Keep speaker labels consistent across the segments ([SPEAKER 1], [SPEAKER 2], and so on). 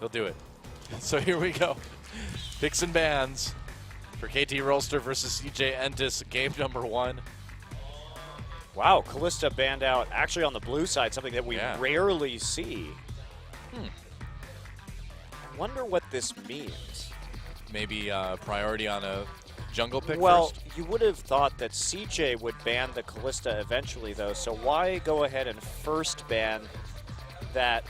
[SPEAKER 1] He'll do it. So here we go. Picks and bans for KT Rolster versus CJ Entis, game number 1.
[SPEAKER 2] Wow, Callista banned out actually on the blue side, something that we rarely see. I wonder what this means.
[SPEAKER 1] Maybe priority on a jungle pick
[SPEAKER 2] Well,
[SPEAKER 1] first?
[SPEAKER 2] you would have thought that CJ would ban the Callista eventually, though, so why go ahead and first ban that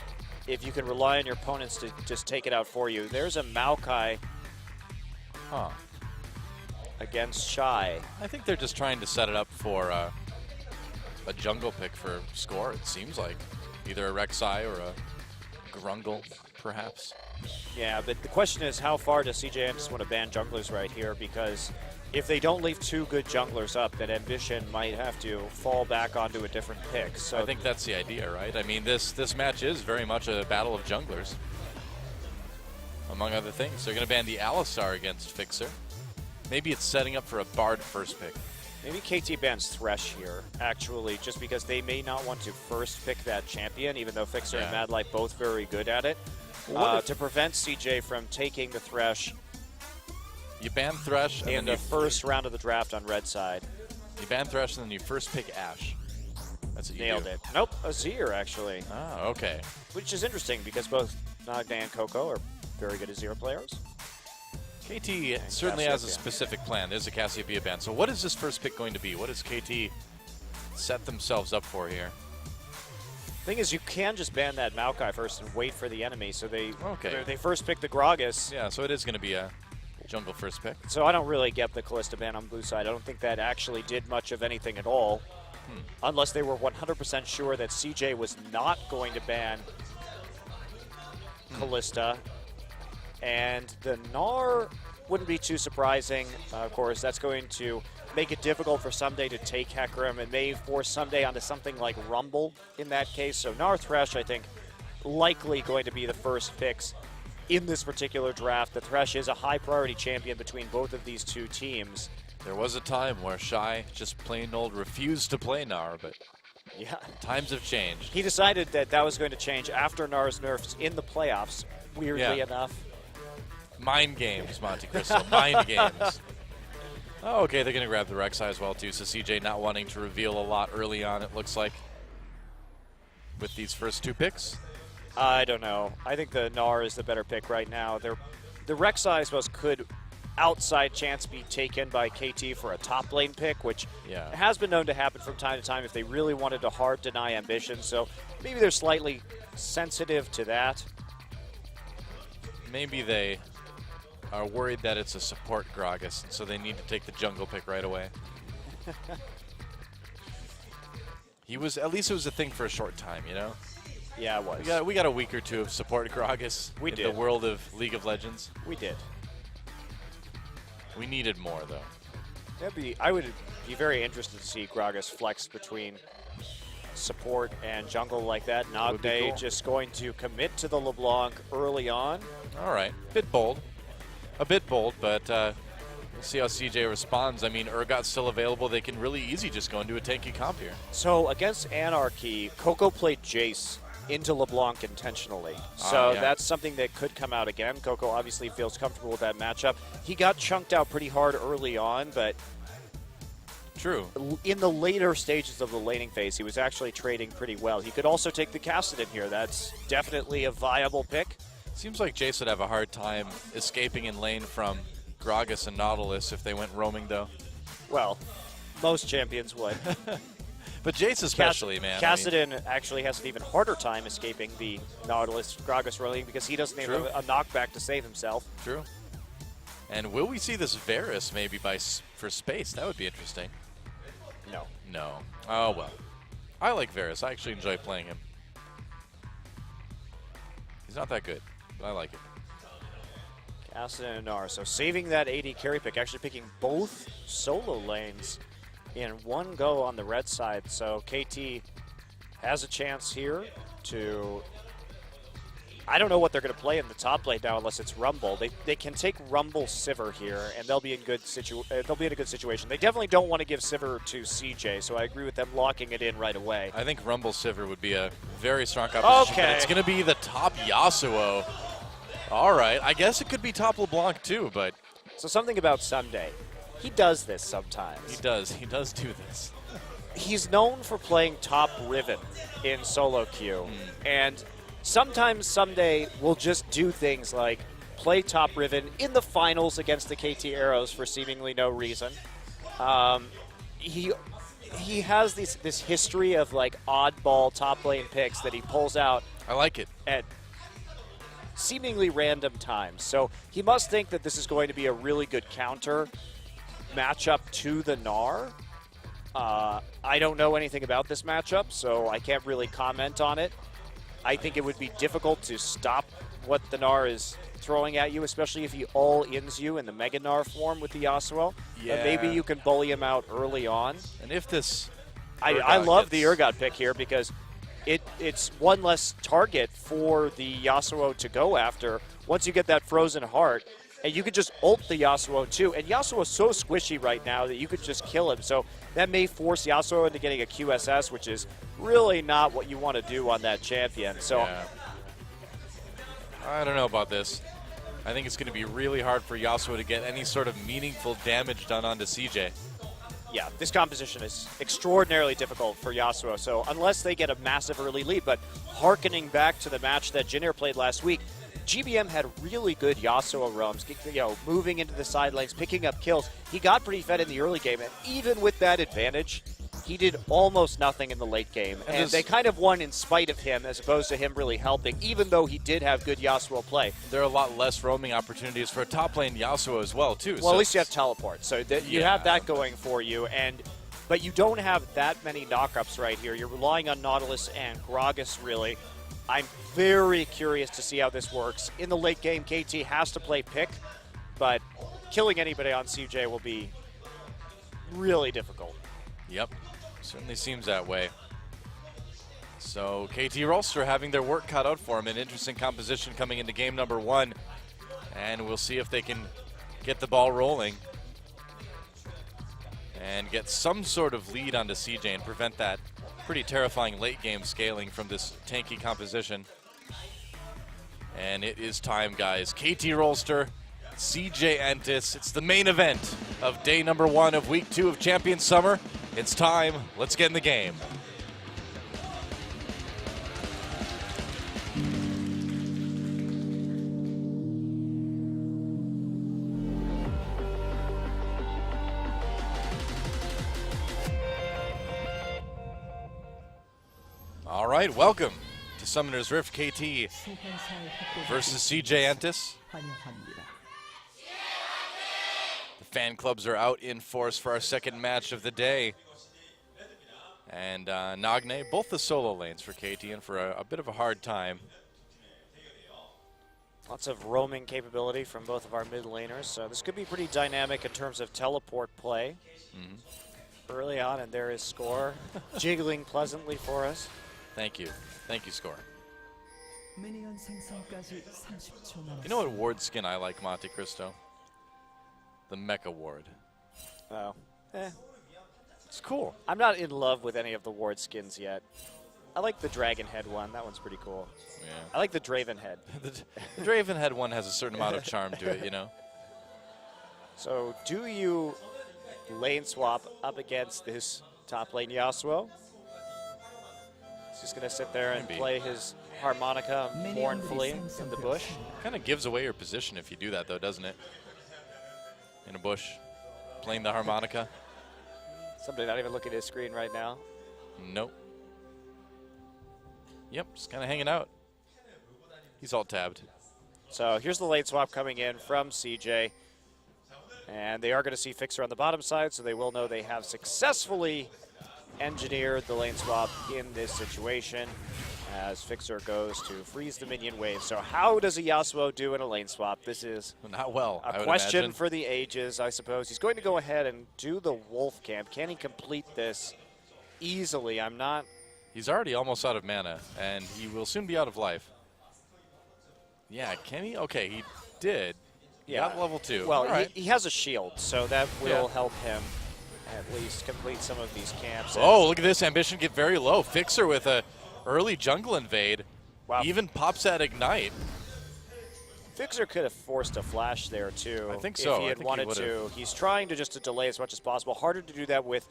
[SPEAKER 2] if you can rely on your opponents to just take it out for you? There's a Maokai against Shy.
[SPEAKER 1] I think they're just trying to set it up for a jungle pick for score, it seems like. Either a Rek'Sai or a Grungle, perhaps.
[SPEAKER 2] Yeah, but the question is, how far does CJ just want to ban junglers right here? Because if they don't leave 2 good junglers up, then Ambition might have to fall back onto a different pick. So
[SPEAKER 1] I think that's the idea, right? I mean, this match is very much a battle of junglers, among other things. They're going to ban the Alistar against Fixer. Maybe it's setting up for a Bard first pick.
[SPEAKER 2] maybe KT bans Thresh here, actually, just because they may not want to first pick that champion, even though Fixer and Mad Light both very good at it. To prevent CJ from taking the Thresh.
[SPEAKER 1] You ban Thresh
[SPEAKER 2] in the first round of the draft on red side.
[SPEAKER 1] You ban Thresh and then you first pick Ashe. That's what you
[SPEAKER 2] Nailed
[SPEAKER 1] do.
[SPEAKER 2] it. Nope, Azir actually.
[SPEAKER 1] Oh, okay.
[SPEAKER 2] Which is interesting because both Nagda and Coco are very good Azir players.
[SPEAKER 1] KT certainly has a specific plan. There's a Cassiopeia ban. So what is this first pick going to be? What does KT set themselves up for here?
[SPEAKER 2] Thing is, you can just ban that Maokai first and wait for the enemy. So they
[SPEAKER 1] they
[SPEAKER 2] first pick the Gragas.
[SPEAKER 1] Yeah, so it is going to be a jungle first pick.
[SPEAKER 2] So I don't really get the Callista ban on blue side. I don't think that actually did much of anything at all. Unless they were 100% sure that CJ was not going to ban Callista. And the Gnar wouldn't be too surprising. Of course, that's going to make it difficult for Someday to take Hecarim. It may force Someday onto something like Rumble in that case. So Gnar Thresh, I think, likely going to be the first picks in this particular draft. The Thresh is a high priority champion between both of these two teams.
[SPEAKER 1] There was a time where Shy just plain old refused to play Gnar, but times have changed.
[SPEAKER 2] He decided that that was going to change after Gnar's nerfs in the playoffs, weirdly enough.
[SPEAKER 1] Mind games, Monte Cristo. Mind games. Oh, okay, they're going to grab the Rek'Sai as well, too. So CJ not wanting to reveal a lot early on, it looks like, with these first two picks.
[SPEAKER 2] I don't know. I think the Gnar is the better pick right now. The Rek'Sai, I suppose, could outside chance be taken by KT for a top lane pick, which has been known to happen from time to time if they really wanted to hard deny Ambition. So maybe they're slightly sensitive to that.
[SPEAKER 1] Maybe they are worried that it's a support Gragas, and so they need to take the jungle pick right away. He was, at least it was a thing for a short time, you know?
[SPEAKER 2] Yeah, it was.
[SPEAKER 1] We got a week or two of support Gragas in the world of League of Legends.
[SPEAKER 2] We did.
[SPEAKER 1] We needed more, though.
[SPEAKER 2] I would be very interested to see Gragas flex between support and jungle like that. Nagda just going to commit to the LeBlanc early on.
[SPEAKER 1] All right. Bit bold. A bit bold, but we'll see how CJ responds. I mean, Urgot's still available. They can really easy just go into a tanky comp here.
[SPEAKER 2] So against Anarchy, Coco played Jace into LeBlanc intentionally. So that's something that could come out again. Coco obviously feels comfortable with that matchup. He got chunked out pretty hard early on, but in the later stages of the laning phase, he was actually trading pretty well. He could also take the Kassadin here. That's definitely a viable pick.
[SPEAKER 1] Seems like Jace would have a hard time escaping in lane from Gragas and Nautilus if they went roaming, though.
[SPEAKER 2] Well, most champions would.
[SPEAKER 1] But Jace especially, man.
[SPEAKER 2] Kassadin actually has an even harder time escaping the Nautilus Gragas rolling because he doesn't have a knockback to save himself.
[SPEAKER 1] True. And will we see this Varus maybe for space? That would be interesting.
[SPEAKER 2] No.
[SPEAKER 1] No. Oh, well. I like Varus. I actually enjoy playing him. He's not that good, but I like it.
[SPEAKER 2] Kassadin and Gnar. So saving that AD carry pick, actually picking both solo lanes in one go on the red side. So KT has a chance here to... I don't know what they're going to play in the top lane now unless it's Rumble. They can take Rumble Sivir here, and they'll be in a good situation. They definitely don't want to give Sivir to CJ, so I agree with them locking it in right away.
[SPEAKER 1] I think Rumble Sivir would be a very strong opposition.
[SPEAKER 2] Okay.
[SPEAKER 1] But it's going to be the top Yasuo All right. I guess it could be top LeBlanc too, but
[SPEAKER 2] So something about Sunday. He does this sometimes.
[SPEAKER 1] he does. He does do this.
[SPEAKER 2] He's known for playing top Riven in solo queue, and sometimes Sunday will just do things like play top Riven in the finals against the KT Arrows for seemingly no reason. He has this history of like oddball top lane picks that he pulls out
[SPEAKER 1] I like it.
[SPEAKER 2] at seemingly random times. So he must think that this is going to be a really good counter matchup to the Gnar. I don't know anything about this matchup, so I can't really comment on it. I think it would be difficult to stop what the Gnar is throwing at you, especially if he all-ins you in the Mega Gnar form with the Yasuo.
[SPEAKER 1] Yeah.
[SPEAKER 2] Maybe you can bully him out early on.
[SPEAKER 1] And if this,
[SPEAKER 2] I love the
[SPEAKER 1] gets-
[SPEAKER 2] Urgot pick here because it's one less target for the Yasuo to go after once you get that Frozen Heart. And you could just ult the Yasuo too. And Yasuo is so squishy right now that you could just kill him. So that may force Yasuo into getting a QSS, which is really not what you want to do on that champion. So
[SPEAKER 1] Yeah. I don't know about this. I think it's going to be really hard for Yasuo to get any sort of meaningful damage done onto CJ.
[SPEAKER 2] yeah, this composition is extraordinarily difficult for Yasuo. So unless they get a massive early lead, but hearkening back to the match that Jinier played last week, GBM had really good Yasuo roams, moving into the side lanes, picking up kills. He got pretty fed in the early game, and even with that advantage, he did almost nothing in the late game. And they kind of won in spite of him as opposed to him really helping, even though he did have good Yasuo play.
[SPEAKER 1] There are a lot less roaming opportunities for a top lane Yasuo as well, too.
[SPEAKER 2] Well,
[SPEAKER 1] so
[SPEAKER 2] at least you have teleport, so you
[SPEAKER 1] Yeah.
[SPEAKER 2] have that going for you. But you don't have that many knockups right here. You're relying on Nautilus and Gragas, really. I'm very curious to see how this works. In the late game, KT has to play pick, but killing anybody on CJ will be really difficult.
[SPEAKER 1] Yep, certainly seems that way. So KT Rolster having their work cut out for them. An interesting composition coming into game number 1. And we'll see if they can get the ball rolling and get some sort of lead onto CJ and prevent that pretty terrifying late game scaling from this tanky composition. And it is time, guys. KT Rolster, CJ Entis. It's the main event of day number 1 of week 2 of Champions Summer. It's time. Let's get in the game. All right, welcome to Summoner's Rift KT versus CJ Entis. The fan clubs are out in force for our second match of the day. And Nagne, both the solo lanes for KT, and for a bit of a hard time.
[SPEAKER 2] Lots of roaming capability from both of our mid laners, so this could be pretty dynamic in terms of teleport play. Early on, and there is Score jiggling pleasantly for us.
[SPEAKER 1] Thank you. Thank you, Score.
[SPEAKER 3] 미니언 생성까지 30초 남았습니다.
[SPEAKER 1] You know what ward skin I like, Monte Cristo? The Mecha ward.
[SPEAKER 2] Oh.
[SPEAKER 1] It's cool.
[SPEAKER 2] I'm not in love with any of the ward skins yet. I like the Dragon Head one. That one's pretty cool.
[SPEAKER 1] Yeah.
[SPEAKER 2] I like the Draven Head.
[SPEAKER 1] The Draven Head one has a certain amount of charm to it, you know?
[SPEAKER 2] So do you lane swap up against this top lane Yasuo? He's just going to sit there and
[SPEAKER 1] Maybe.
[SPEAKER 2] play his harmonica mournfully in the bush.
[SPEAKER 1] Kind of gives away your position if you do that, though, doesn't it? In a bush, playing the harmonica.
[SPEAKER 2] Somebody not even looking at his screen right now.
[SPEAKER 1] Nope. Yep, just kind of hanging out. He's all tabbed.
[SPEAKER 2] So here's the lane swap coming in from CJ. And they are going to see Fixer on the bottom side, so they will know they have successfully engineered the lane swap in this situation as Fixer goes to freeze the minion wave. So how does a Yasuo do in a lane swap? This is
[SPEAKER 1] Not well, I
[SPEAKER 2] a
[SPEAKER 1] would
[SPEAKER 2] question
[SPEAKER 1] imagine.
[SPEAKER 2] for the ages, I suppose. He's going to go ahead and do the wolf camp. Can he complete this easily? I'm not.
[SPEAKER 1] He's already almost out of mana, and he will soon be out of life. Yeah, can he? Okay, he did. He got level 2.
[SPEAKER 2] Well,
[SPEAKER 1] All right.
[SPEAKER 2] he has a shield, so that will
[SPEAKER 1] Yeah.
[SPEAKER 2] help him at least complete some of these camps.
[SPEAKER 1] Oh, look at this. Ambition get very low. Fixer with a early jungle invade.
[SPEAKER 2] Wow.
[SPEAKER 1] Even pops at Ignite.
[SPEAKER 2] Fixer could have forced a flash there too.
[SPEAKER 1] I think so.
[SPEAKER 2] If he had wanted to. He's trying to just delay as much as possible. Harder to do that with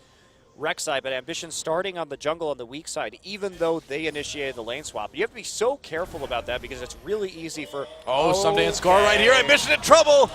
[SPEAKER 2] Rek'Sai, but Ambition starting on the jungle on the weak side, even though they initiated the lane swap. You have to be so careful about that because it's really easy for...
[SPEAKER 1] Someday and score right here. Ambition in trouble.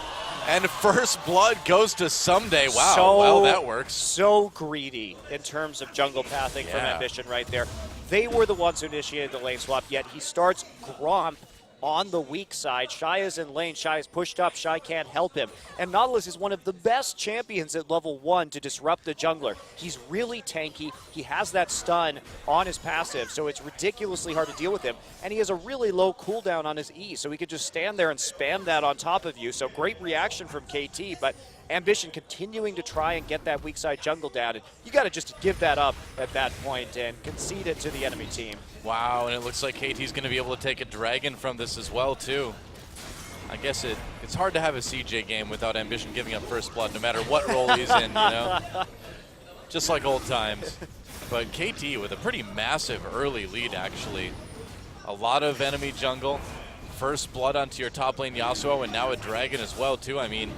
[SPEAKER 1] And first blood goes to Someday. Wow, well, that works.
[SPEAKER 2] So greedy in terms of jungle pathing from Ambition right there. They were the ones who initiated the lane swap, yet he starts Gromp on the weak side. Shy is in lane. Shy is pushed up. Shy can't help him. And Nautilus is one of the best champions at level 1 to disrupt the jungler. He's really tanky. He has that stun on his passive, so it's ridiculously hard to deal with him. And he has a really low cooldown on his E, so he could just stand there and spam that on top of you. So great reaction from KT, but Ambition continuing to try and get that weak side jungle down. And you got to just give that up at that point and concede it to the enemy team.
[SPEAKER 1] Wow, and it looks like KT's going to be able to take a dragon from this as well, too. I guess it's hard to have a CJ game without Ambition giving up first blood, no matter what role he's in, you know? Just like old times. But KT with a pretty massive early lead, actually. A lot of enemy jungle, first blood onto your top lane Yasuo, and now a dragon as well, too. I mean,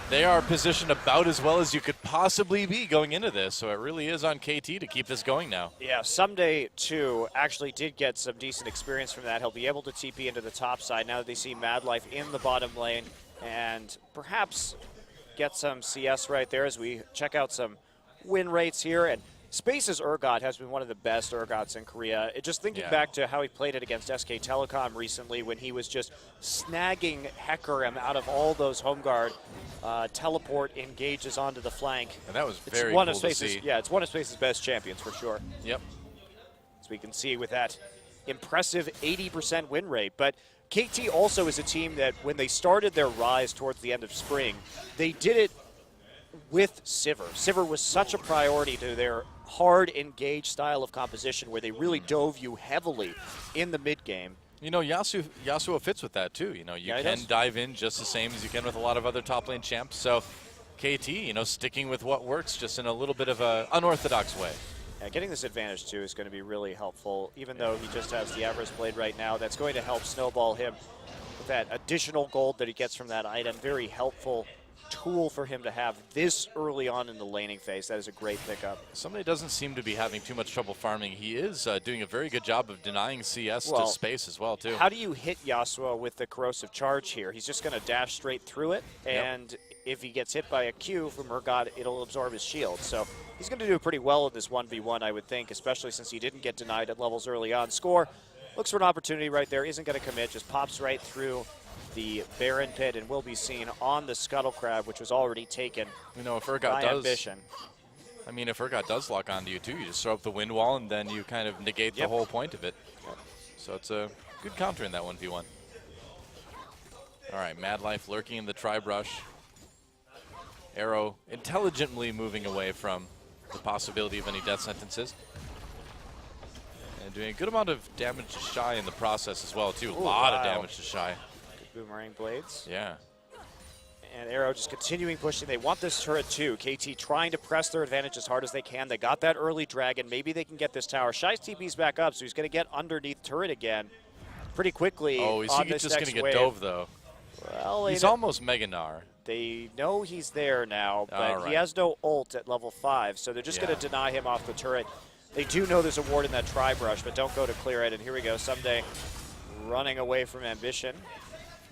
[SPEAKER 1] they are positioned about as well as you could possibly be going into this, so it really is on KT to keep this going now.
[SPEAKER 2] Yeah, Someday, too, actually did get some decent experience from that. He'll be able to TP into the top side now that they see Madlife in the bottom lane and perhaps get some CS right there as we check out some win rates here. And Space's Urgot has been one of the best Urgots in Korea. Just thinking back to how he played it against SK Telecom recently when he was just snagging Hecarim out of all those home guard teleport engages onto the flank.
[SPEAKER 1] And that was very cool to see.
[SPEAKER 2] Yeah, it's one of Space's best champions for sure.
[SPEAKER 1] Yep.
[SPEAKER 2] As we can see with that impressive 80% win rate. But KT also is a team that when they started their rise towards the end of spring, they did it with Sivir. Sivir was such a priority to their hard engage style of composition where they really dove you heavily in the mid game.
[SPEAKER 1] You know, Yasuo fits with that too. You know, you can dive in just the same as you can with a lot of other top lane champs. So KT, you know, sticking with what works just in a little bit of an unorthodox way.
[SPEAKER 2] Yeah, getting this advantage too is going to be really helpful. Even though he just has the Everest Blade right now, that's going to help snowball him with that additional gold that he gets from that item. Very helpful tool for him to have this early on in the laning phase. That is a great pickup.
[SPEAKER 1] Somebody doesn't seem to be having too much trouble farming. He is doing a very good job of denying CS to Space as well, too.
[SPEAKER 2] How do you hit Yasuo with the corrosive charge here? He's just going to dash straight through it, and if he gets hit by a Q from Urgot, it'll absorb his shield. So he's going to do pretty well in this 1v1, I would think, especially since he didn't get denied at levels early on. Score looks for an opportunity right there, isn't going to commit, just pops right through the Baron Pit and will be seen on the Scuttle Crab, which was already taken.
[SPEAKER 1] You know, if Urgot does,
[SPEAKER 2] Ambition.
[SPEAKER 1] I mean, if Urgot does lock onto you too, you just throw up the wind wall and then you kind of negate the whole point of it. So it's a good counter in that 1v1. All right, Madlife lurking in the tri-brush. Arrow intelligently moving away from the possibility of any death sentences. And doing a good amount of damage to Shy in the process as well, too. A lot of damage to Shy.
[SPEAKER 2] Boomerang blades.
[SPEAKER 1] Yeah.
[SPEAKER 2] And Arrow just continuing pushing. They want this turret too. KT trying to press their advantage as hard as they can. They got that early dragon. Maybe they can get this tower. Shy's TP's back up, so he's going to get underneath turret again pretty quickly.
[SPEAKER 1] Oh, is he just going to get dove, though?
[SPEAKER 2] Well,
[SPEAKER 1] he's almost Mega Gnar.
[SPEAKER 2] They know he's there now, but he has no ult at level 5, so they're just going to deny him off the turret. They do know there's a ward in that tri-brush, but don't go to clear it. And here we go. Someday running away from Ambition.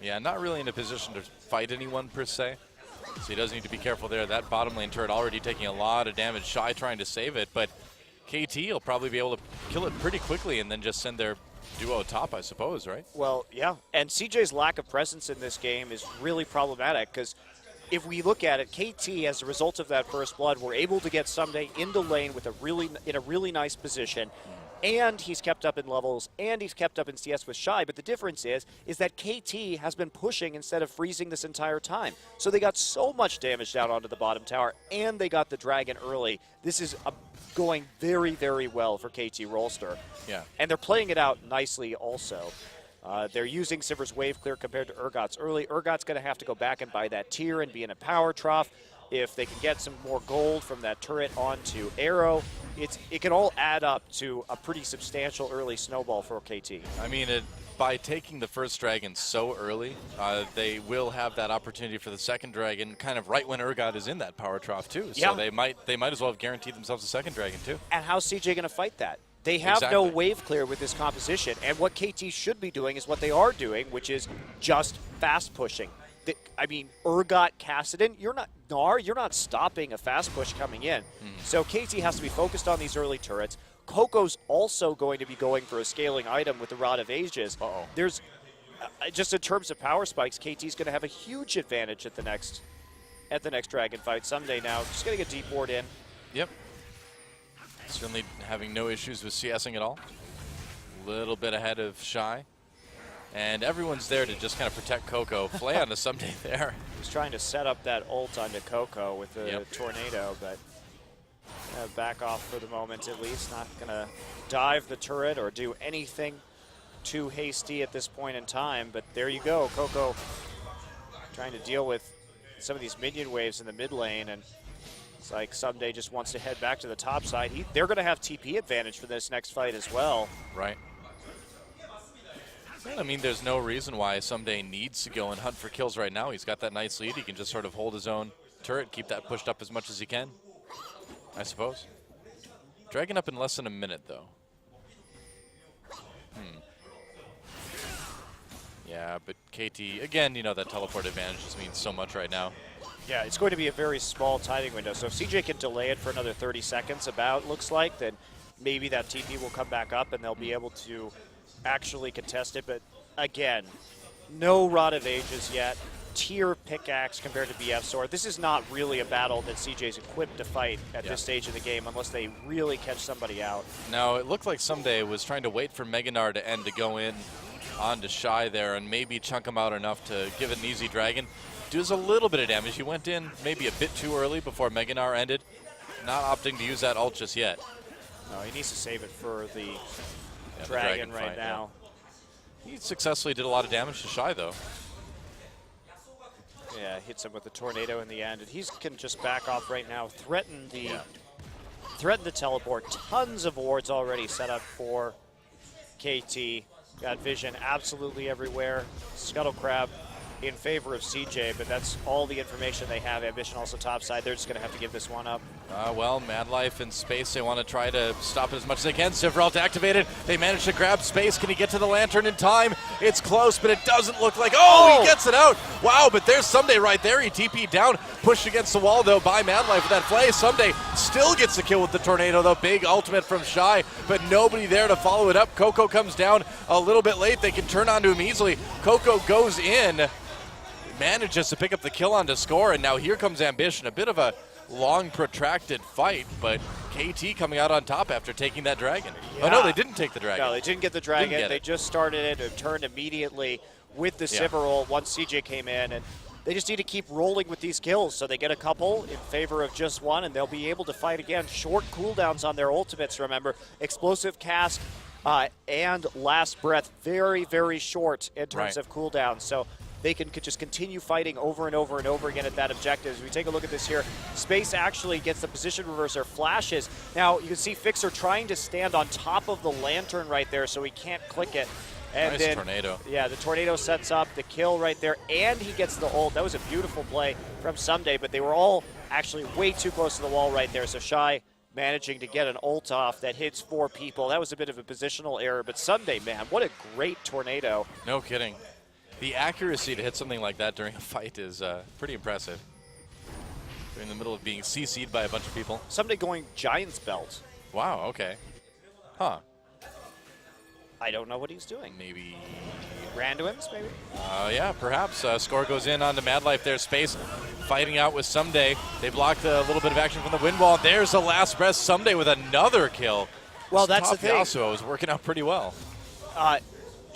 [SPEAKER 1] Yeah, not really in a position to fight anyone per se. So he does need to be careful there. That bottom lane turret already taking a lot of damage. Shy trying to save it, but KT will probably be able to kill it pretty quickly and then just send their duo top, I suppose, right?
[SPEAKER 2] Well, yeah. And CJ's lack of presence in this game is really problematic because if we look at it, KT, as a result of that first blood, were able to get Someday into lane with in a really nice position. And he's kept up in levels, and he's kept up in CS with Shy. But the difference is that KT has been pushing instead of freezing this entire time. So they got so much damage down onto the bottom tower, and they got the dragon early. This is going very, very well for KT Rolster.
[SPEAKER 1] Yeah.
[SPEAKER 2] And they're playing it out nicely also. They're using Sivir's wave clear compared to Urgot's early. Urgot's going to have to go back and buy that tier and be in a power trough. If they can get some more gold from that turret onto Arrow, it can all add up to a pretty substantial early snowball for KT.
[SPEAKER 1] I mean, by taking the first dragon so early, they will have that opportunity for the second dragon kind of right when Urgot is in that power trough too. So
[SPEAKER 2] Yeah.
[SPEAKER 1] they might as well have guaranteed themselves a second dragon too.
[SPEAKER 2] And how's CJ going to fight that? They have no
[SPEAKER 1] Exactly.
[SPEAKER 2] wave clear with this composition, and what KT should be doing is what they are doing, which is just fast pushing. I mean, Urgot, Kassadin, you're not stopping a fast push coming in. So KT has to be focused on these early turrets. Coco's also going to be going for a scaling item with the Rod of Ages. There's, just in terms of power spikes, KT's going to have a huge advantage at the next dragon fight someday now. Just getting a deep ward in.
[SPEAKER 1] Yep. Certainly having no issues with CSing at all. A little bit ahead of Shy. And everyone's there to just kind of protect Coco. Flay onto Someday there.
[SPEAKER 2] He's trying to set up that ult onto Coco with the tornado, but back off for the moment at least. Not going to dive the turret or do anything too hasty at this point in time. But there you go, Coco trying to deal with some of these minion waves in the mid lane, and it's like Someday just wants to head back to the top side. They're going to have TP advantage for this next fight as well.
[SPEAKER 1] Right. I mean, there's no reason why Someday needs to go and hunt for kills right now. He's got that nice lead. He can just sort of hold his own turret, keep that pushed up as much as he can, I suppose. Dragon up in less than a minute, though. Yeah, but KT, again, you know, that teleport advantage just means so much right now.
[SPEAKER 2] Yeah, it's going to be a very small timing window. So if CJ can delay it for another 30 seconds, about looks like, then maybe that TP will come back up and they'll be able to actually contest it. But again, no Rod of Ages yet. Tier pickaxe compared to BF Sword. This is not really a battle that CJ's equipped to fight at this stage of the game unless they really catch somebody out.
[SPEAKER 1] Now, it looked like Someday was trying to wait for Meganar to end to go in onto Shy there and maybe chunk him out enough to give it an easy dragon. Does a little bit of damage. He went in maybe a bit too early before Meganar ended. Not opting to use that ult just yet.
[SPEAKER 2] No, he needs to save it for the
[SPEAKER 1] the
[SPEAKER 2] dragon
[SPEAKER 1] fight,
[SPEAKER 2] right now.
[SPEAKER 1] Yeah. He successfully did a lot of damage to Shy, though.
[SPEAKER 2] Yeah, hits him with the tornado in the end, and he can just back off right now, threaten the teleport. Tons of wards already set up for KT. Got vision absolutely everywhere. Scuttle Crab in favor of CJ, but that's all the information they have. Ambition also topside. They're just going to have to give this one up.
[SPEAKER 1] Well, Mad Life in space, they want to try to stop it as much as they can. Sivralt activated. They managed to grab space. Can he get to the lantern in time? It's close, but it doesn't look like... Oh, he gets it out. Wow, but there's Someday right there. He TP'd down, pushed against the wall, though, by Mad Life with that Flay. Someday still gets the kill with the tornado, though. Big ultimate from Shy, but nobody there to follow it up. Coco comes down a little bit late. They can turn onto him easily. Coco goes in, manages to pick up the kill on to score, and now here comes Ambition. A bit of a long, protracted fight, but KT coming out on top after taking that dragon. Yeah. Oh, no, they didn't take the dragon.
[SPEAKER 2] No, they didn't get the dragon. They just started it and turned immediately with the Sivir once CJ came in, and they just need to keep rolling with these kills. So they get a couple in favor of just one, and they'll be able to fight again. Short cooldowns on their ultimates, remember. Explosive cast and last breath, very, very short in terms of cooldowns. So they can just continue fighting over and over and over again at that objective. As we take a look at this here, Space actually gets the position reverser, flashes. Now, you can see Fixer trying to stand on top of the lantern right there so he can't click it. And
[SPEAKER 1] nice
[SPEAKER 2] then,
[SPEAKER 1] tornado. Yeah,
[SPEAKER 2] the tornado sets up the kill right there, and he gets the ult. That was a beautiful play from Someday, but they were all actually way too close to the wall right there. So Shy managing to get an ult off that hits 4 people. That was a bit of a positional error, but Someday, man, what a great tornado.
[SPEAKER 1] No kidding. The accuracy to hit something like that during a fight is pretty impressive. You're in the middle of being CC'd by a bunch of people.
[SPEAKER 2] Someday going Giant's Belt.
[SPEAKER 1] Wow, okay. Huh.
[SPEAKER 2] I don't know what he's doing.
[SPEAKER 1] Maybe
[SPEAKER 2] Randuin's, maybe?
[SPEAKER 1] Yeah, perhaps. Score goes in on the Mad Life there. Space fighting out with Someday. They blocked a little bit of action from the wind wall. There's the last breath. Someday with another kill.
[SPEAKER 2] Well, that's the thing.
[SPEAKER 1] Yasuo was working out pretty well.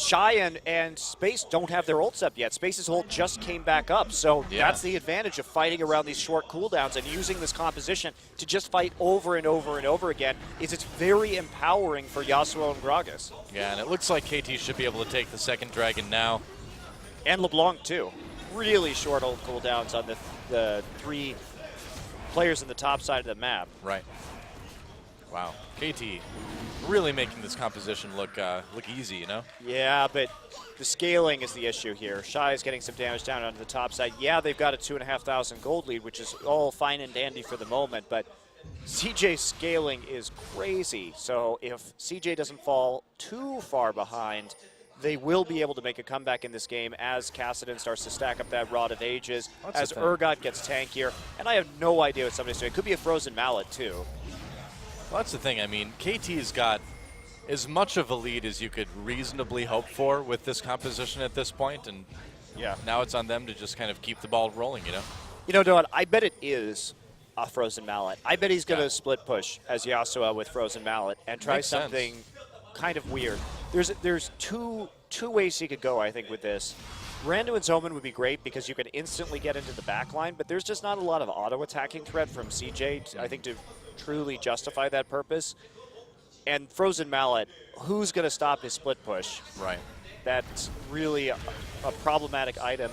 [SPEAKER 2] Shy and Space don't have their ults up yet. Space's ult just came back up, so that's the advantage of fighting around these short cooldowns and using this composition to just fight over and over and over again. It's very empowering for Yasuo and Gragas.
[SPEAKER 1] Yeah, and it looks like KT should be able to take the second dragon now.
[SPEAKER 2] And LeBlanc, too. Really short ult cooldowns on the 3 players in the top side of the map.
[SPEAKER 1] Right. Wow. KT really making this composition look easy, you know?
[SPEAKER 2] Yeah, but the scaling is the issue here. Shy is getting some damage down onto the top side. Yeah, they've got a 2,500 gold lead, which is all fine and dandy for the moment, but CJ's scaling is crazy. So if CJ doesn't fall too far behind, they will be able to make a comeback in this game as Kassadin starts to stack up that Rod of Ages, as Urgot gets tankier. And I have no idea what somebody's doing. It could be a Frozen Mallet, too.
[SPEAKER 1] Well, that's the thing. I mean, KT's got as much of a lead as you could reasonably hope for with this composition at this point, and
[SPEAKER 2] Yeah.
[SPEAKER 1] now it's on them to just kind of keep the ball rolling, you know?
[SPEAKER 2] You know, Don, I bet it is a Frozen Mallet. I bet he's going to split push as Yasuo with Frozen Mallet and try
[SPEAKER 1] Makes
[SPEAKER 2] something kind of weird. There's two ways he could go, I think, with this. Rando and Zoman would be great because you can instantly get into the back line, but there's just not a lot of auto-attacking threat from CJ, I think, to truly justify that purpose. And Frozen Mallet, who's going to stop his split push?
[SPEAKER 1] Right.
[SPEAKER 2] That's really a problematic item.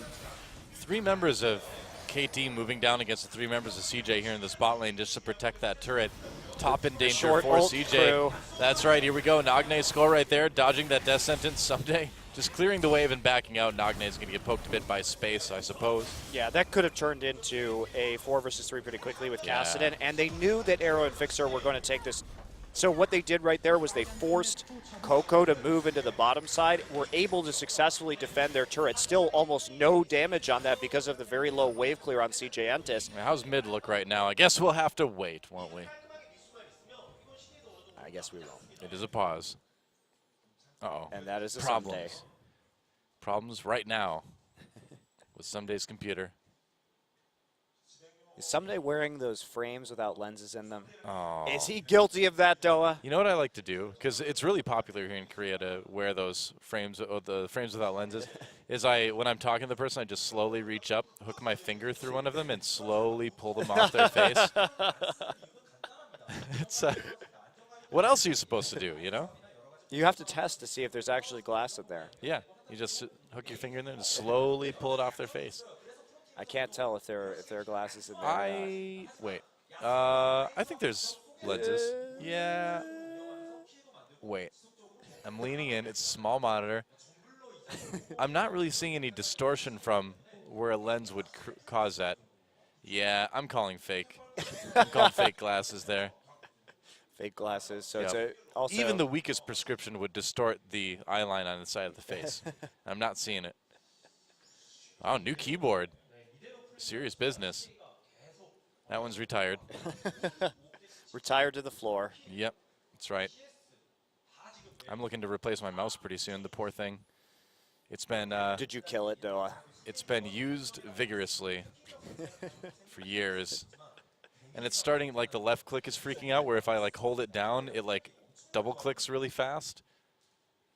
[SPEAKER 1] 3 members of KT moving down against the 3 members of CJ here in the spot lane just to protect that turret. Top in danger
[SPEAKER 2] Short
[SPEAKER 1] for
[SPEAKER 2] ult
[SPEAKER 1] CJ.
[SPEAKER 2] crew.
[SPEAKER 1] That's right, here we go. Nagne's score right there, dodging that death sentence someday. Just clearing the wave and backing out. Nagne's going to get poked a bit by space, I suppose.
[SPEAKER 2] Yeah, that could have turned into a 4 versus 3 pretty quickly with Kassadin, and they knew that Arrow and Fixer were going to take this. So what they did right there was they forced Coco to move into the bottom side, were able to successfully defend their turret. Still almost no damage on that because of the very low wave clear on CJ Entis.
[SPEAKER 1] How's mid look right now? I guess we'll have to wait, won't we?
[SPEAKER 2] I guess we will.
[SPEAKER 1] It is a pause. Uh-oh.
[SPEAKER 2] And that is a
[SPEAKER 1] Problems.
[SPEAKER 2] someday.
[SPEAKER 1] Problems right now with Someday's computer.
[SPEAKER 2] Is Someday wearing those frames without lenses in them?
[SPEAKER 1] Oh.
[SPEAKER 2] Is he guilty of that, Doa?
[SPEAKER 1] You know what I like to do, because it's really popular here in Korea to wear those frames, the frames without lenses, is when I'm talking to the person, I just slowly reach up, hook my finger through one of them, and slowly pull them off their face. It's what else are you supposed to do, you know?
[SPEAKER 2] You have to test to see if there's actually glass in there.
[SPEAKER 1] Yeah, you just hook your finger in there and slowly pull it off their face.
[SPEAKER 2] I can't tell if there are glasses in there.
[SPEAKER 1] Wait. I think there's lenses. Yeah. Wait. I'm leaning in. It's a small monitor. I'm not really seeing any distortion from where a lens would cause that. Yeah, I'm calling fake. I'm calling fake glasses there.
[SPEAKER 2] Fake glasses. So
[SPEAKER 1] Yep.
[SPEAKER 2] it's also
[SPEAKER 1] Even the weakest prescription would distort the eye line on the side of the face. I'm not seeing it. Oh, new keyboard. Serious business. That one's retired.
[SPEAKER 2] retired to the floor.
[SPEAKER 1] Yep, that's right. I'm looking to replace my mouse pretty soon. The poor thing. It's been
[SPEAKER 2] Did you kill it, Doa?
[SPEAKER 1] it's been used vigorously for years, and it's starting like the left click is freaking out. Where if I like hold it down, it like double clicks really fast.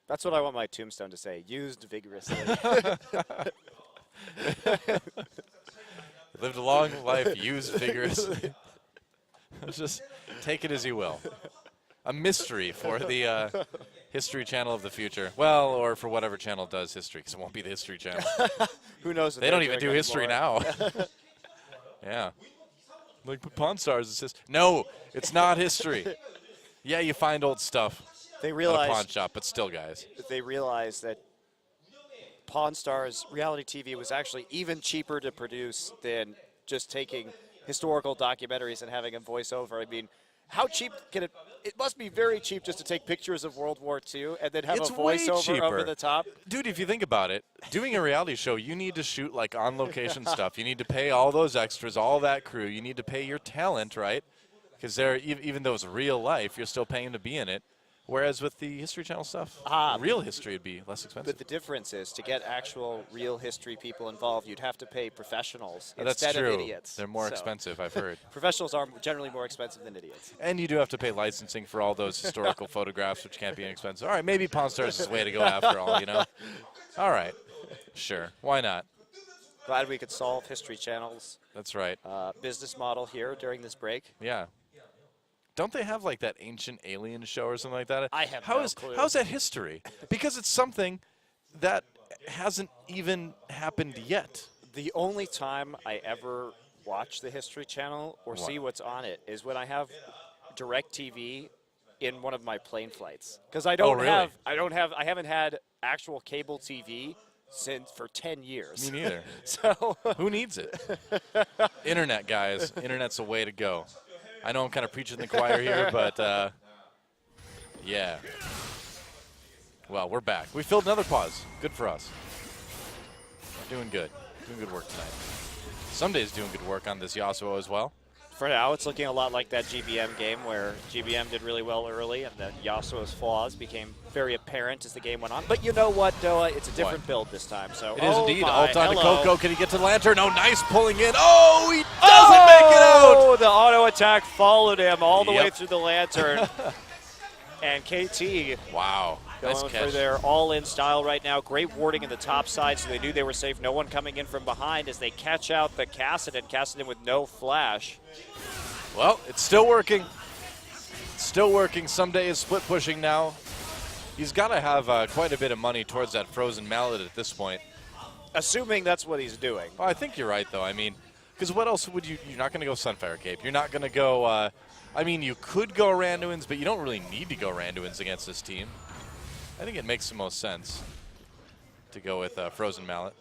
[SPEAKER 2] That's what I want my tombstone to say. Used vigorously.
[SPEAKER 1] Lived a long life, used vigorously. Just take it as you will. A mystery for the History Channel of the future. Well, or for whatever channel does history, because it won't be the History Channel.
[SPEAKER 2] Who knows? What
[SPEAKER 1] They
[SPEAKER 2] they're
[SPEAKER 1] don't even
[SPEAKER 2] doing
[SPEAKER 1] do history
[SPEAKER 2] anymore.
[SPEAKER 1] now. Yeah. Like Pawn Stars is history. No, it's not history. Yeah, you find old stuff
[SPEAKER 2] They
[SPEAKER 1] at a pawn
[SPEAKER 2] realized
[SPEAKER 1] shop, but still, guys.
[SPEAKER 2] that Pawn Stars reality TV was actually even cheaper to produce than just taking historical documentaries and having them voice over. I mean, how cheap can it? It must be very cheap just to take pictures of World War II and then have
[SPEAKER 1] It's
[SPEAKER 2] a
[SPEAKER 1] way
[SPEAKER 2] voiceover
[SPEAKER 1] cheaper.
[SPEAKER 2] over the top.
[SPEAKER 1] Dude, if you think about it, doing a reality show, you need to shoot like on location stuff. You need to pay all those extras, all that crew. You need to pay your talent, right? Because even though it's real life, you're still paying to be in it. Whereas with the History Channel stuff, real history would be less expensive.
[SPEAKER 2] But the difference is to get actual real history people involved, you'd have to pay professionals
[SPEAKER 1] That's
[SPEAKER 2] instead
[SPEAKER 1] true.
[SPEAKER 2] of idiots.
[SPEAKER 1] They're more
[SPEAKER 2] So,
[SPEAKER 1] expensive, I've heard.
[SPEAKER 2] Professionals are generally more expensive than idiots.
[SPEAKER 1] And you do have to pay licensing for all those historical photographs, which can't be inexpensive. All right, maybe Pawn Stars is the way to go after all, you know? All right. Sure. Why not?
[SPEAKER 2] Glad we could solve History Channel's
[SPEAKER 1] That's right.
[SPEAKER 2] business model here during this break.
[SPEAKER 1] Yeah. Don't they have like that ancient alien show or something like that?
[SPEAKER 2] I have
[SPEAKER 1] How
[SPEAKER 2] no
[SPEAKER 1] is
[SPEAKER 2] clue.
[SPEAKER 1] How's that history? Because it's something that hasn't even happened yet.
[SPEAKER 2] The only time I ever watch the History Channel or
[SPEAKER 1] What?
[SPEAKER 2] see what's on it is when I have DirecTV in one of my plane flights because I don't
[SPEAKER 1] really?
[SPEAKER 2] I haven't had actual cable TV for 10 years.
[SPEAKER 1] Me neither.
[SPEAKER 2] So
[SPEAKER 1] Who needs it? Internet, guys. Internet's the way to go. I know I'm kind of preaching the choir here, but yeah. Well, we're back. We filled another pause. Good for us. Doing good. Doing good work tonight. Sunday's doing good work on this Yasuo as well.
[SPEAKER 2] for now, it's looking a lot like that GBM game where GBM did really well early and then Yasuo's flaws became very apparent as the game went on. But you know what, Doa? It's a different build this time. So
[SPEAKER 1] it is indeed.
[SPEAKER 2] My,
[SPEAKER 1] Ult on to
[SPEAKER 2] hello.
[SPEAKER 1] Coco. Can he get to the Lantern? Oh, nice pulling in. Oh, he doesn't make it out.
[SPEAKER 2] Oh, the auto attack followed him all the way
[SPEAKER 1] Yep.
[SPEAKER 2] through the Lantern. And KT
[SPEAKER 1] Wow.
[SPEAKER 2] going
[SPEAKER 1] Nice
[SPEAKER 2] for
[SPEAKER 1] catch.
[SPEAKER 2] their all-in style right now. Great warding in the top side, so they knew they were safe. No one coming in from behind as they catch out the Kassadin. Kassadin with no flash.
[SPEAKER 1] Well, it's still working. Still working. Someday is split pushing now. He's got to have quite a bit of money towards that frozen mallet at this point.
[SPEAKER 2] Assuming that's what he's doing.
[SPEAKER 1] Well, I think you're right, though. I mean, because what else would you? You're not going to go Sunfire Cape. You're not going to go. I mean, you could go Randuin's, but you don't really need to go Randuin's against this team. I think it makes the most sense to go with Frozen Mallet.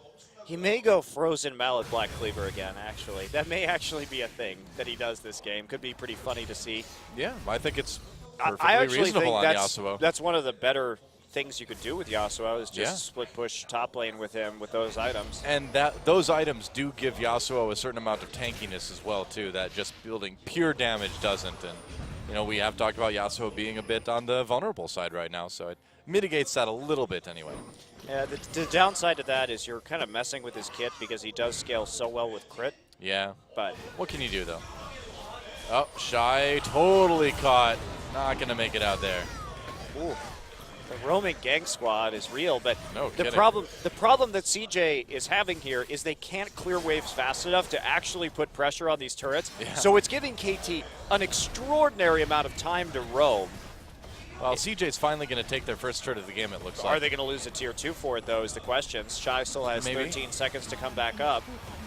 [SPEAKER 2] He may go Frozen Mallet Black Cleaver again, actually. That may actually be a thing that he does this game. Could be pretty funny to see.
[SPEAKER 1] Yeah, I think it's
[SPEAKER 2] I
[SPEAKER 1] perfectly
[SPEAKER 2] actually
[SPEAKER 1] reasonable
[SPEAKER 2] think
[SPEAKER 1] on Yasuo.
[SPEAKER 2] that's one of the better things you could do with Yasuo is just
[SPEAKER 1] Yeah.
[SPEAKER 2] split push top lane with him with those items.
[SPEAKER 1] And those items do give Yasuo a certain amount of tankiness as well, too, that just building pure damage doesn't. And, you know, we have talked about Yasuo being a bit on the vulnerable side right now, so it mitigates that a little bit anyway.
[SPEAKER 2] Yeah, the downside to that is you're kind of messing with his kit because he does scale so well with crit.
[SPEAKER 1] Yeah.
[SPEAKER 2] But
[SPEAKER 1] What can you do, though? Oh, Shy totally caught. Not going to make it out there.
[SPEAKER 2] ooh, the roaming gang squad is real, but
[SPEAKER 1] No
[SPEAKER 2] the
[SPEAKER 1] kidding.
[SPEAKER 2] problem that CJ is having here is they can't clear waves fast enough to actually put pressure on these turrets.
[SPEAKER 1] Yeah.
[SPEAKER 2] So it's giving KT an extraordinary amount of time to roam.
[SPEAKER 1] Well, CJ's finally going to take their first turret of the game, it looks like.
[SPEAKER 2] Are they going to lose a tier 2 for it, though, is the question. Shy still has
[SPEAKER 1] Maybe.
[SPEAKER 2] 13 seconds to come back up,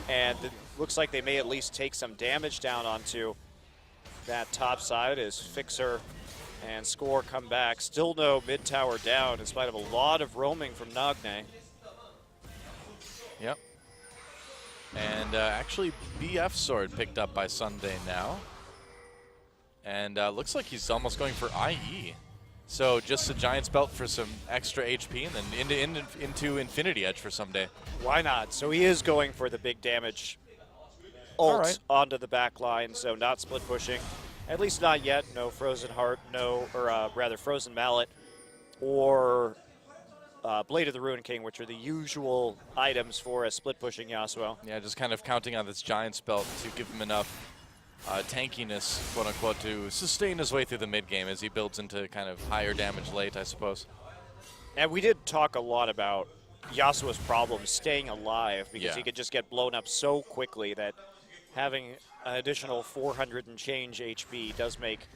[SPEAKER 2] and it looks like they may at least take some damage down onto that top side as Fixer and Score come back. Still no mid tower down in spite of a lot of roaming from Nagne.
[SPEAKER 1] Yep. And actually, BF Sword picked up by Sunday now. And looks like he's almost going for IE. So just a Giant's Belt for some extra HP and then into Infinity Edge for Someday.
[SPEAKER 2] Why not? So he is going for the big damage ult
[SPEAKER 1] All right.
[SPEAKER 2] onto the back line, so not split pushing. At least not yet. No Frozen Heart, rather Frozen Mallet, or Blade of the Ruin King, which are the usual items for a split pushing Yasuo.
[SPEAKER 1] Yeah, just kind of counting on this Giant's Belt to give him enough tankiness, quote unquote, to sustain his way through the mid game as he builds into kind of higher damage late, I suppose.
[SPEAKER 2] And we did talk a lot about Yasuo's problem staying alive because
[SPEAKER 1] Yeah.
[SPEAKER 2] he could just get blown up so quickly that having an additional 400 and change HP does make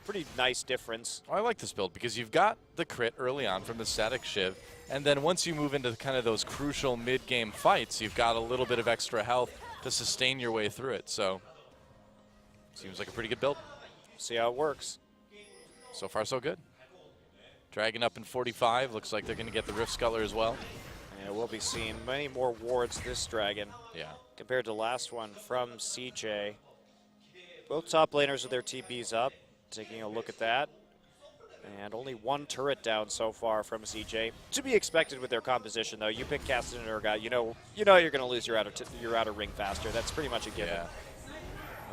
[SPEAKER 2] pretty nice difference.
[SPEAKER 1] I like this build because you've got the crit early on from the static shiv, and then once you move into kind of those crucial mid-game fights, you've got a little bit of extra health to sustain your way through it. So, seems like a pretty good build.
[SPEAKER 2] See how it works.
[SPEAKER 1] So far, so good. Dragon up in 45. Looks like they're going to get the Rift Scuttler as well.
[SPEAKER 2] And we'll be seeing many more wards this dragon
[SPEAKER 1] Yeah.
[SPEAKER 2] compared to the last one from CJ. Both top laners with their TPs up. Taking a look at that. And only one turret down so far from CJ. To be expected with their composition, though. You pick Kassadin or Urgot, you know you're going to lose your outer ring faster. That's pretty much a given.
[SPEAKER 1] Yeah.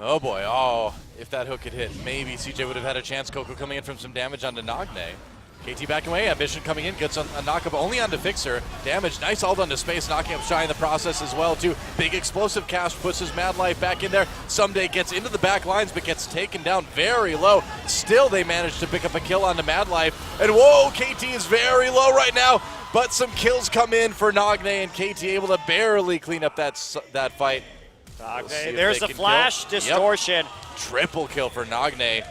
[SPEAKER 1] Oh boy, oh, if that hook had hit, maybe CJ would have had a chance. Coco coming in from some damage onto Nagne. KT backing away, Ambition coming in, gets a knock-up only onto Fixer. Damage, nice ult onto Space, knocking up Shy in the process as well, too. Big explosive cast puts his Mad Life back in there. Someday gets into the back lines, but gets taken down very low. Still, they manage to pick up a kill onto Mad Life. And whoa, KT is very low right now, but some kills come in for Nagne, and KT able to barely clean up that fight.
[SPEAKER 2] Nagne,
[SPEAKER 1] see if
[SPEAKER 2] there's
[SPEAKER 1] they
[SPEAKER 2] a
[SPEAKER 1] can
[SPEAKER 2] flash
[SPEAKER 1] kill. Yep.
[SPEAKER 2] distortion.
[SPEAKER 1] Triple kill for Nagne.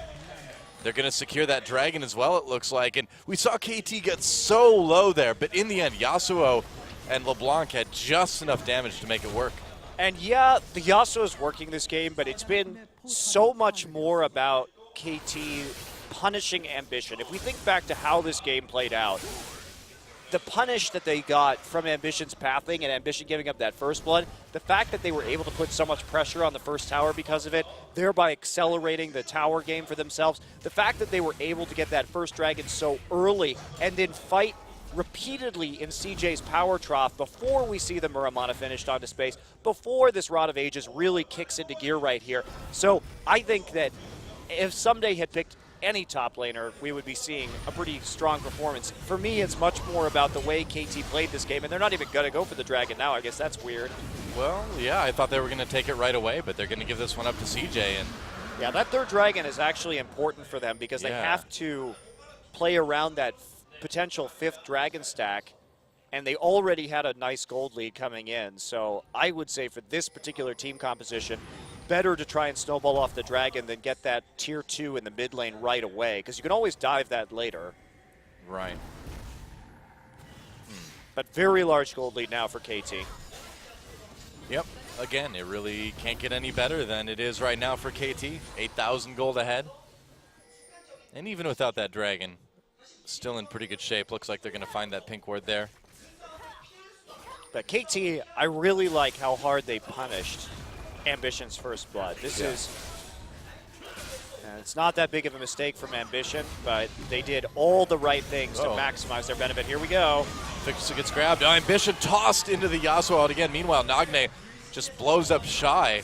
[SPEAKER 1] They're going to secure that dragon as well, it looks like. And we saw KT get so low there, but in the end, Yasuo and LeBlanc had just enough damage to make it work.
[SPEAKER 2] And yeah, the Yasuo is working this game, but it's been so much more about KT punishing Ambition. If we think back to how this game played out, the punish that they got from Ambition's pathing and Ambition giving up that first blood, the fact that they were able to put so much pressure on the first tower because of it, thereby accelerating the tower game for themselves, the fact that they were able to get that first dragon so early and then fight repeatedly in CJ's power trough before we see the Muramana finished onto space, before this Rod of Ages really kicks into gear right here. So I think that if Someday had picked any top laner, we would be seeing a pretty strong performance. For me, it's much more about the way KT played this game, and they're not even going to go for the dragon now. I guess that's weird.
[SPEAKER 1] Well, yeah, I thought they were going to take it right away, but they're going to give this one up to CJ. And
[SPEAKER 2] yeah, that third dragon is actually important for them because they have to play around that potential fifth dragon stack, and they already had a nice gold lead coming in. So I would say for this particular team composition, better to try and snowball off the dragon than get that tier 2 in the mid lane right away, because you can always dive that later.
[SPEAKER 1] Right.
[SPEAKER 2] But very large gold lead now for KT.
[SPEAKER 1] Yep. Again, it really can't get any better than it is right now for KT. 8,000 gold ahead. And even without that dragon, still in pretty good shape. Looks like they're going to find that pink ward there.
[SPEAKER 2] But KT, I really like how hard they punished Ambition's first blood. This is, it's not that big of a mistake from Ambition, but they did all the right things to maximize their benefit. Here we go.
[SPEAKER 1] Fixer gets grabbed. Ambition tossed into the Yasuo out again. Meanwhile, Nagne just blows up Shy.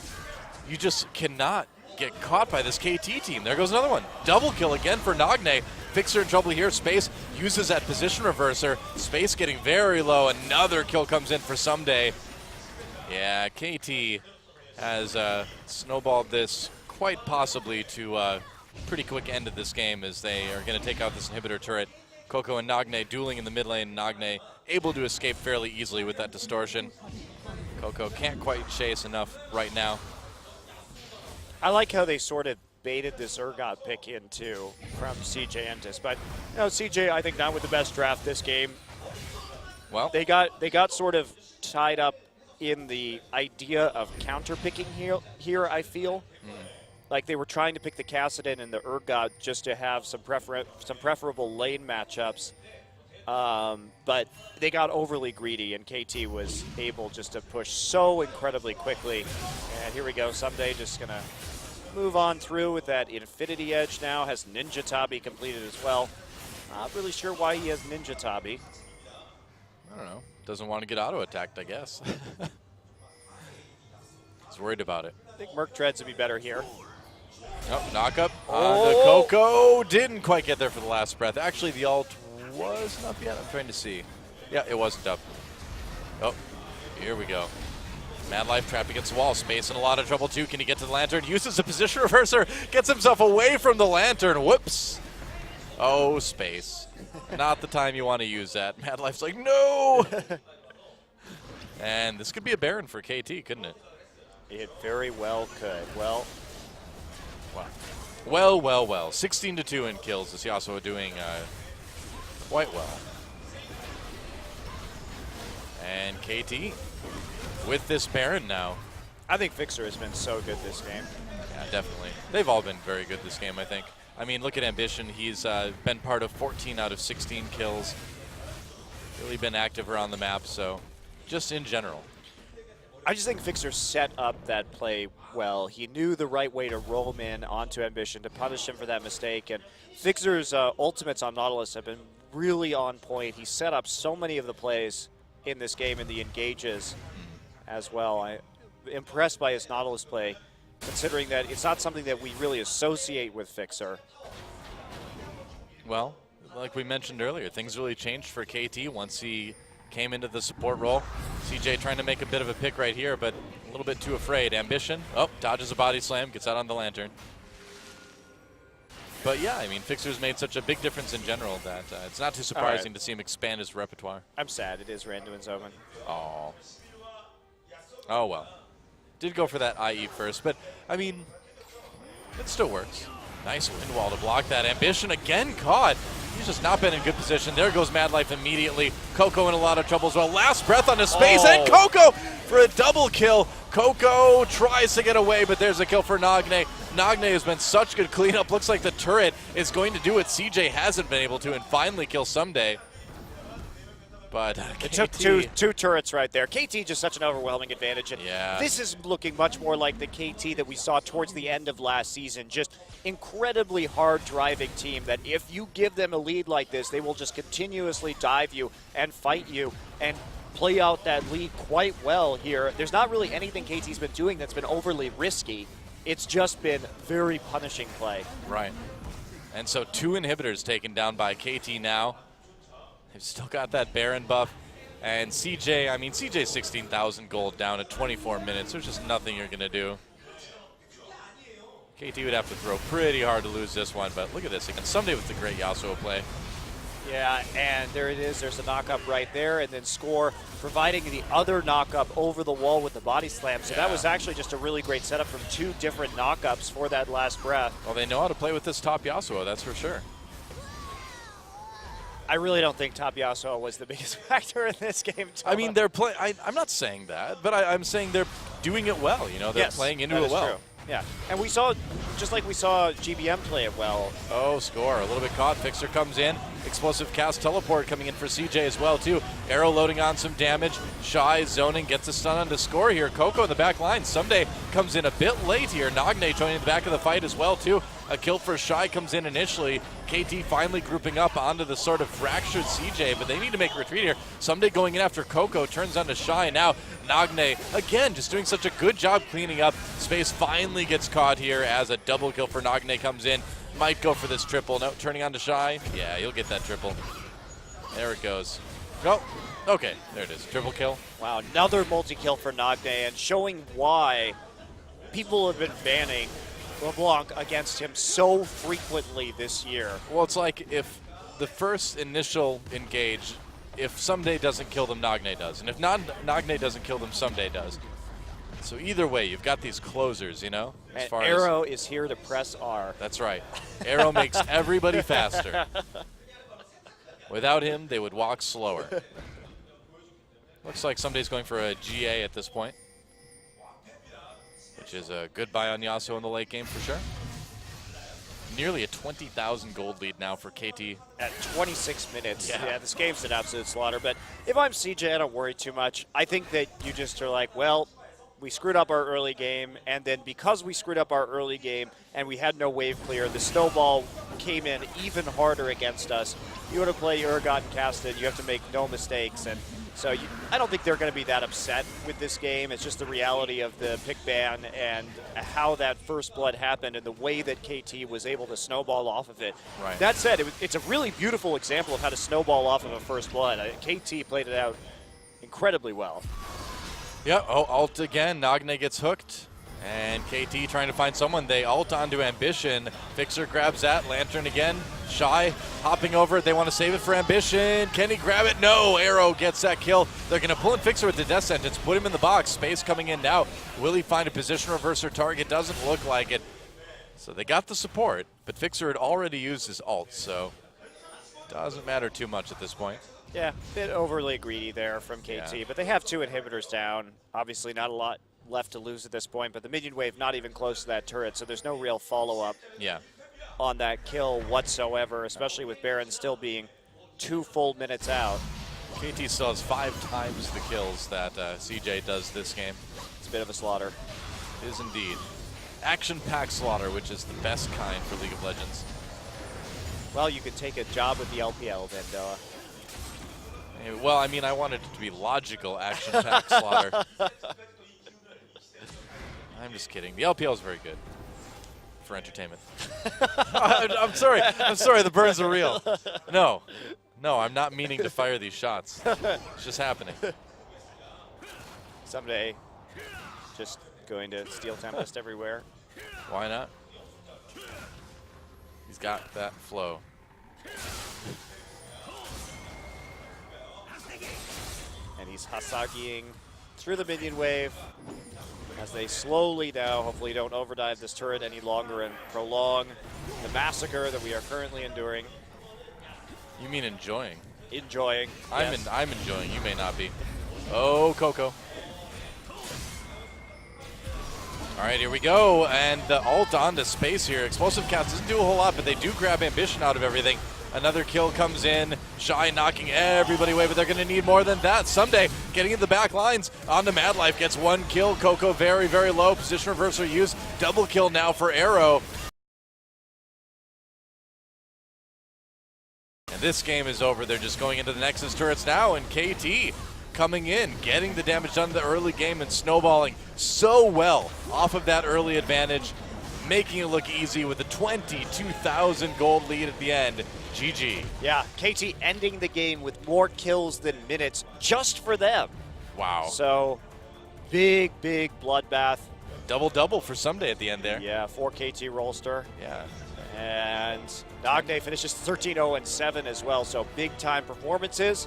[SPEAKER 1] You just cannot get caught by this KT team. There goes another one. Double kill again for Nagne. Fixer in trouble here. Space uses that position reverser. Space getting very low. Another kill comes in for Someday. Yeah, KT has snowballed this quite possibly to a pretty quick end of this game as they are going to take out this inhibitor turret. Coco and Nagne dueling in the mid lane. Nagne able to escape fairly easily with that distortion. Coco can't quite chase enough right now.
[SPEAKER 2] I like how they sort of baited this Urgot pick in too from CJ Entis. But you know, CJ, I think not with the best draft this game.
[SPEAKER 1] Well,
[SPEAKER 2] they got sort of tied up in the idea of counter picking here I feel. Like they were trying to pick the Kassadin and the Urgot just to have some preferable lane matchups. But they got overly greedy, and KT was able just to push so incredibly quickly. And here we go, Someday just going to move on through with that Infinity Edge now. Has Ninja Tabi completed as well. Not really sure why he has Ninja Tabi.
[SPEAKER 1] I don't know. Doesn't want to get auto-attacked, I guess. He's worried about it.
[SPEAKER 2] I think Merc Dreads would be better here.
[SPEAKER 1] Oh, knock up on the Coco. Didn't quite get there for the last breath. Actually, the ult wasn't up yet. I'm trying to see. Yeah, it wasn't up. Oh, here we go. Mad Life trapped against the wall. Space in a lot of trouble, too. Can he get to the lantern? Uses a position reverser. Gets himself away from the lantern. Whoops. Oh, Space. Not the time you want to use that. Mad Life's like, no! And this could be a Baron for KT, couldn't it?
[SPEAKER 2] It very well could. Well.
[SPEAKER 1] Wow. Well. 16-2 in kills. This Yasuo doing quite well. And KT with this Baron now.
[SPEAKER 2] I think Fixer has been so good this game.
[SPEAKER 1] Yeah, definitely. They've all been very good this game, I think. I mean, look at Ambition. He's been part of 14 out of 16 kills. Really been active around the map, so just in general.
[SPEAKER 2] I just think Fixer set up that play well. He knew the right way to roll him in onto Ambition to punish him for that mistake. And Fixer's ultimates on Nautilus have been really on point. He set up so many of the plays in this game and the engages as well. I'm impressed by his Nautilus play, considering that it's not something that we really associate with Fixer.
[SPEAKER 1] Well, like we mentioned earlier, things really changed for KT once he came into the support role. CJ trying to make a bit of a pick right here, but a little bit too afraid. Ambition, dodges a body slam, gets out on the lantern. But yeah, I mean, Fixer's made such a big difference in general that it's not too surprising to see him expand his repertoire.
[SPEAKER 2] I'm sad. It is Randuin's Omen.
[SPEAKER 1] Oh well. Did go for that IE first, but I mean, it still works. Nice wind wall to block that. Ambition again caught. He's just not been in good position. There goes Mad Life immediately. Coco in a lot of trouble as well. Last breath on his Space, and Coco for a double kill. Coco tries to get away, but there's a kill for Nagne. Nagne has been such good cleanup. Looks like the turret is going to do what CJ hasn't been able to and finally kill Someday. But
[SPEAKER 2] it took two turrets right there. KT just such an overwhelming advantage. And
[SPEAKER 1] yeah.
[SPEAKER 2] This is looking much more like the KT that we saw towards the end of last season. Just incredibly hard driving team that if you give them a lead like this, they will just continuously dive you and fight you and play out that lead quite well here. There's not really anything KT's been doing that's been overly risky. It's just been very punishing play.
[SPEAKER 1] Right. And so 2 inhibitors taken down by KT now. They've still got that Baron buff. And CJ, I mean, CJ's 16,000 gold down at 24 minutes. There's just nothing you're going to do. KT would have to throw pretty hard to lose this one, but look at this. Again, Someday with the great Yasuo play.
[SPEAKER 2] Yeah, and there it is. There's a knock-up right there, and then Score providing the other knock-up over the wall with the body slam. So that was actually just a really great setup from 2 different knock-ups for that last breath.
[SPEAKER 1] Well, they know how to play with this top Yasuo, that's for sure.
[SPEAKER 2] I really don't think top Yasuo was the biggest factor in this game.
[SPEAKER 1] I mean, they're playing. I'm not saying that, but I'm saying they're doing it well. You know, they're playing into it well.
[SPEAKER 2] True. Yeah, and we saw, just like we saw GBM play it well.
[SPEAKER 1] Oh, Score, a little bit caught. Fixer comes in. Explosive cast teleport coming in for CJ as well, too. Arrow loading on some damage. Shy zoning, gets a stun onto Score here. Coco in the back line. Someday comes in a bit late here. Nagne joining the back of the fight as well, too. A kill for Shy comes in initially. KT finally grouping up onto the sort of fractured CJ, but they need to make a retreat here. Someday going in after Coco, turns onto Shy. Now Nagne, again, just doing such a good job cleaning up. Space finally gets caught here as a double kill for Nagne comes in. Might go for this triple. No, turning on to Shy. Yeah, you'll get that triple. There it goes. Oh, okay, there it is. Triple kill.
[SPEAKER 2] Wow, another multi-kill for Nagne, and showing why people have been banning LeBlanc against him so frequently this year.
[SPEAKER 1] Well, it's like if the first initial engage, if Someday doesn't kill them, Nagne does. And if Nagne doesn't kill them, Someday does. So either way, you've got these closers, you know?
[SPEAKER 2] And Arrow is here to press R.
[SPEAKER 1] That's right. Arrow makes everybody faster. Without him, they would walk slower. Looks like Someday's going for a GA at this point, which is a good buy on Yasuo in the late game for sure. Nearly a 20,000 gold lead now for KT.
[SPEAKER 2] At 26 minutes. Yeah, this game's an absolute slaughter. But if I'm CJ, I don't worry too much. I think that you just are like, well, we screwed up our early game, and then because we screwed up our early game and we had no wave clear, the snowball came in even harder against us. You want to play Urgot and Casted, you have to make no mistakes. And so I don't think they're going to be that upset with this game. It's just the reality of the pick ban and how that first blood happened and the way that KT was able to snowball off of it.
[SPEAKER 1] Right.
[SPEAKER 2] That said, it's a really beautiful example of how to snowball off of a first blood. KT played it out incredibly well.
[SPEAKER 1] Yeah, ult again. Nagne gets hooked. And KT trying to find someone. They ult onto Ambition. Fixer grabs that. Lantern again. Shy hopping over it. They want to save it for Ambition. Can he grab it? No. Arrow gets that kill. They're going to pull in Fixer with the death sentence. Put him in the box. Space coming in now. Will he find a position reverser target? Doesn't look like it. So they got the support. But Fixer had already used his ult. So doesn't matter too much at this point.
[SPEAKER 2] Yeah, a bit overly greedy there from KT, but they have 2 inhibitors down. Obviously not a lot left to lose at this point, but the minion wave not even close to that turret, so there's no real follow-up on that kill whatsoever, especially with Baron still being 2 full minutes out.
[SPEAKER 1] KT still has 5 times the kills that CJ does this game.
[SPEAKER 2] It's a bit of a slaughter.
[SPEAKER 1] It is indeed. Action-packed slaughter, which is the best kind for League of Legends.
[SPEAKER 2] Well, you could take a job with the LPL then, Doa.
[SPEAKER 1] Well, I mean, I wanted it to be logical action-packed slaughter. I'm just kidding. The LPL is very good for entertainment. I'm sorry. I'm sorry. The burns are real. No, I'm not meaning to fire these shots. It's just happening.
[SPEAKER 2] Someday, just going to steal Tempest everywhere.
[SPEAKER 1] Why not? He's got that flow.
[SPEAKER 2] And he's Hasagiing through the minion wave as they slowly now hopefully don't overdive this turret any longer and prolong the massacre that we are currently enduring.
[SPEAKER 1] You mean enjoying?
[SPEAKER 2] Enjoying.
[SPEAKER 1] I'm enjoying. You may not be. Oh, Coco. All right, here we go, and the ult onto space here. Explosive Cats doesn't do a whole lot, but they do grab ambition out of everything. Another kill comes in. Shy knocking everybody away, but they're going to need more than that. Someday, getting in the back lines. Onto Mad Life, gets one kill. Coco very, very low. Position reversal used. Double kill now for Arrow. And this game is over. They're just going into the Nexus turrets now, and KT coming in, getting the damage done in the early game and snowballing so well off of that early advantage, making it look easy with a 22,000 gold lead at the end. GG.
[SPEAKER 2] Yeah, KT ending the game with more kills than minutes just for them.
[SPEAKER 1] Wow.
[SPEAKER 2] So, big bloodbath.
[SPEAKER 1] Double-double for Someday at the end there.
[SPEAKER 2] Yeah, for KT Rollster.
[SPEAKER 1] Yeah.
[SPEAKER 2] And Nagne finishes 13-0-7 as well, so big-time performances.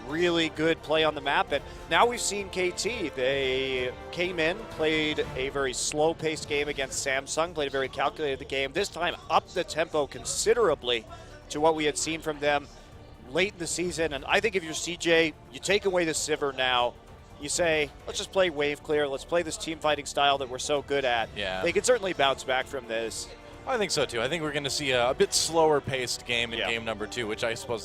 [SPEAKER 2] Really good play on the map, and now we've seen KT. They came in, played a very slow-paced game against Samsung, played a very calculated game. This time, up the tempo considerably to what we had seen from them late in the season. And I think if you're CJ, you take away the Sivir now. You say, let's just play wave clear. Let's play this team fighting style that we're so good at.
[SPEAKER 1] Yeah.
[SPEAKER 2] They can certainly bounce back from this.
[SPEAKER 1] I think so too. I think we're going to see a bit slower paced game in
[SPEAKER 2] Yeah.
[SPEAKER 1] game number 2, which I suppose